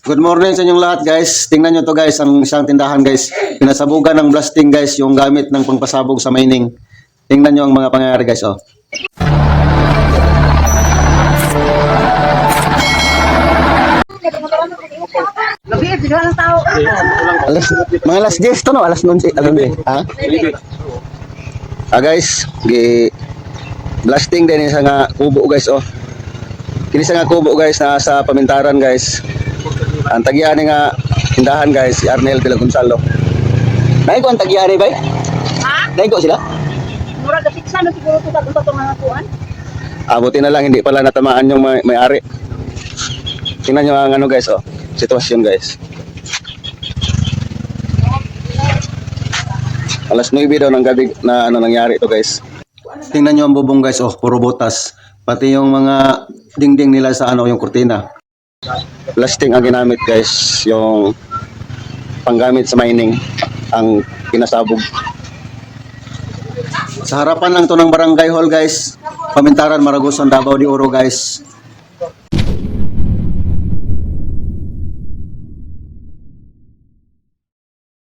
Good morning sa inyong lahat guys. Tingnan nyo to guys, ang isang tindahan guys. Pinasabugan ng blasting guys, yung gamit ng pangpasabog sa mining. Tingnan nyo ang mga pangyayari guys. Oh. Mga alas 10 to no? Alas 11. Ha? Guys, blasting din isa nga kubo guys. Oh. Kini sa nga kubo guys na sa Pamintaran guys. Ang tagyan nga tindahan guys, si Arnel Villa Gonzalo. Naay ko ang tagyan ba? Ha? Naay ko sila? Mura ka siksa no siguro to tag mga kuan. Buti na lang hindi pala natamaan yung may-ari. Tingnan nyo ang ano guys, oh, sitwasyon guys. Alas 9 daw ng gabi na ano nangyari to guys. Tingnan nyo ang bubong guys, oh, puro butas. Pati yung mga dingding nila sa ano, yung kurtina. Blasting ang ginamit guys, yung panggamit sa mining ang pinasabog. Sa harapan lang to ng barangay hall guys, Pamintaran, Maragusan, Davao de Oro guys.